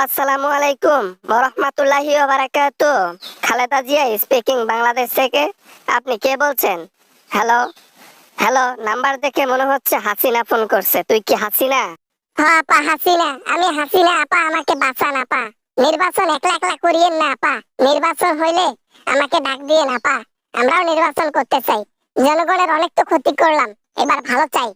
আসসালামু আলাইকুম ওয়া রাহমাতুল্লাহি ওয়া বারাকাতুহু। খালেদা জিয়া স্পিকিং বাংলাদেশ থেকে। আপনি কে বলছেন? হ্যালো হ্যালো, নাম্বার দেখে মনে হচ্ছে হাসিনা ফোন করছে। তুই কি হাসিনা? হ্যাঁ আপা, হাসিনা। আমি হাসিনা আপা, আমাকে বাঁচান আপা। নির্বাচন একলা একলা করিয়েন না আপা। নির্বাচন হইলে আমাকে ডাক দিয়েন আপা। আমরাও নির্বাচন করতে চাই। জনগণের অনেক তো ক্ষতি করলাম, এবার ভালো চাই।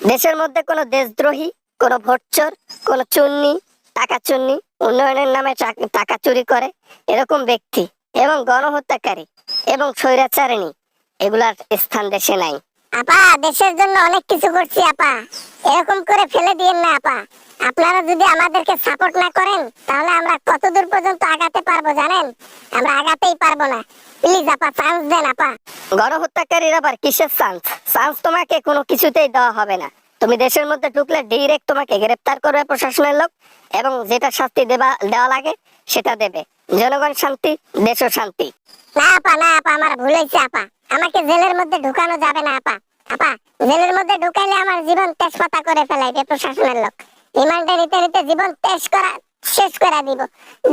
দেশের মধ্যে কোনো দেশদ্রোহী, কোনো ভোটচোর, কোনো চুন্নি, টাকা চুন্নি, উন্নয়নের নামে টাকা চুরি করে এরকম ব্যক্তি এবং গণহত্যাকারী এবং স্বৈরাচারিণী এগুলার স্থান দেশে নাই। আপা, দেশের জন্য অনেক কিছু করছি আপা, এরকম করে ফেলে দিয়েন না আপা। আপনারা যদি আমাদেরকে সাপোর্ট না করেন তাহলে আমরা কত দূর পর্যন্ত আগাতে পারবো জানেন? আমরা আগাতেই পারবো না। প্লিজ আপা, চান্স দেন আপা। গণহত্যাকারীর আবার কিসের চান্স? চান্স তোমাকে কোনো কিছুতেই দেওয়া হবে না। তুমি দেশের মধ্যে ঢুকলে ডাইরেক্ট তোমাকে গ্রেফতার করবে প্রশাসনের লোক এবং যেটা শাস্তি দেওয়া লাগে সেটা দেবে। জনগণ শান্তি, দেশও শান্তি। না আপা, না আপা, আমার ভুল হয়েছে আপা। আমাকে জেলের মধ্যে ঢুকানো যাবে না আপা। আপা, জেলের মধ্যে ঢুকাইলে আমার জীবন তেজপাতা করে ফেলাইবে প্রশাসনের লোক। রিমান্ডে নিতে নিতে জীবন শেষ করে দিব।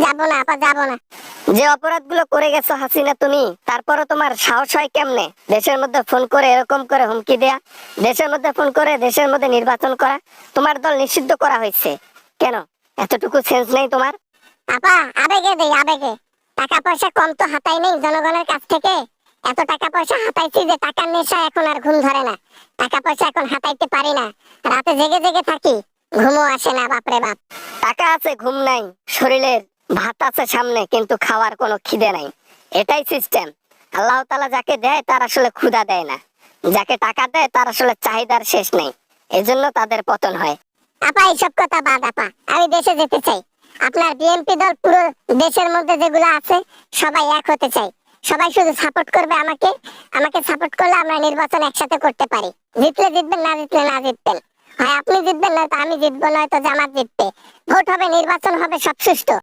যাব না আপা, যাব না। যে অপরাধগুলো করে গেছো হাসিনা তুমি, তারপরও তোমার সাহস হয় কেমনে দেশের মধ্যে ফোন করে এরকম করে হুমকি দেয়া, দেশের মধ্যে ফোন করে দেশের মধ্যে নির্বাচন করা? তোমার দল নিষিদ্ধ করা হয়েছে কেন? এতটুকু সেন্স নেই তোমার? আপা, আবেগে দেই, আবেগে। টাকা পয়সা কম তো হাতাই নেই জনগণের কাছ থেকে। এত টাকা পয়সা হাতাইছি যে টাকার নেশা এখন আর ঘুম ধরে না। টাকা পয়সা এখন হাতাইতে পারি না। রাতে জেগে জেগে থাকি, ঘুমও আসে না। বাপরে বাপ। টাকা আছে, ঘুম নাই। শরীরের ভাত আছে সামনে, কিন্তু খাওয়ার কোনো খিদে নাই। এটাই সিস্টেম। আল্লাহ তাআলা যাকে দেয় তার আসলে ক্ষুধা দেয় না, যাকে টাকা দেয় তার আসলে চাহিদার শেষ নেই, এজন্য তাদের পতন হয়। আপা, এইসব কথা বাদ আপা। আমি দেশে যেতে চাই। আপনার বিএনপি দল পুরো দেশের মধ্যে যেগুলো আছে সবাই এক হতে চাই। সবাই শুধু সাপোর্ট করবে আমাকে। আমাকে সাপোর্ট করলে আমরা নির্বাচন একসাথে করতে পারি। জিতলে জিতবেন, না জিতলে না জিতবেন। হয় আপনি জিতবেন, নয়তো আমি জিতবো, নয়তো জামাত জিতবে। ভোট হবে, নির্বাচন হবে, সব সুষ্ঠু।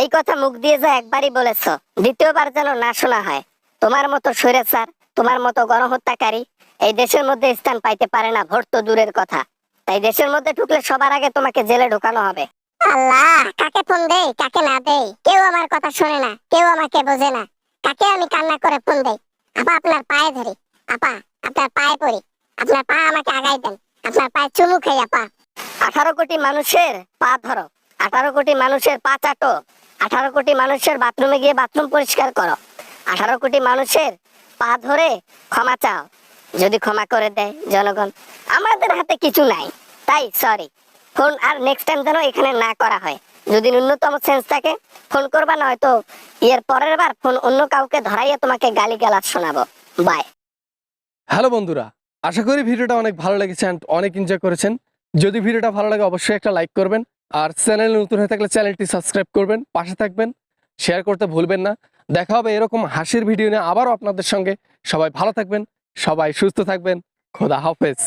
এই কথা মুখ দিয়ে যা একবারই বলেছো, দ্বিতীয়বার যেন না শোনা হয়। তোমার মতো স্বৈরাচার, তোমার মতো গণহত্যাকারী এই দেশের মধ্যে স্থান পাইতে পারে না, ভোট তো দূরের কথা। তাই দেশের মধ্যে ঢুকলে সবার আগে তোমাকে জেলে ঢোকানো হবে। আল্লাহ, কাকে ফোন দেই কাকে না দেই, কেউ আমার কথা শোনে না, কেউ আমাকে বোঝে না। কাকে আমি কান্না করে ফোন দেই? আপা, আপনার পায়ে ধরি। আপা, আপনার পায়ে পড়ি। আপনার পা আমাকে আগাই দেন। আপনার পায়ে চুমু খাই আপা। 18 কোটি মানুষের পা ধরো, 18 কোটি মানুষের পা চাটো, 18 কোটি মানুষের বাথরুমে গিয়ে বাথরুম পরিষ্কার করো, 18 কোটি মানুষের পা ধরে ক্ষমা চাও। যদি ক্ষমা করে দেয় জনগণ, আমাদের হাতে কিছু নাই। তাই সরি। ফোন আর নেক্সট টাইম যেন এখানে না করা হয়। যদি ন্যূনতম সেন্স থাকে ফোন করবা, না হয়তো এর পরের বার ফোন অন্য কাউকে ধরাইয়া তোমাকে গালিগালাজ শোনাবো। বাই। হ্যালো বন্ধুরা, আশা করি ভিডিওটা অনেক ভালো লেগেছে এন্ড অনেক এনজয় করেছেন। যদি ভিডিওটা ভালো লাগে অবশ্যই একটা লাইক করবেন, আর চ্যানেলে নতুন হয়ে থাকলে চ্যানেলটি সাবস্ক্রাইব করবেন, পাশে থাকবেন, শেয়ার করতে ভুলবেন না। দেখা হবে এরকম হাসির ভিডিও নিয়ে আবারও আপনাদের সঙ্গে। সবাই ভালো থাকবেন, সবাই সুস্থ থাকবেন। খোদা হাফেজ।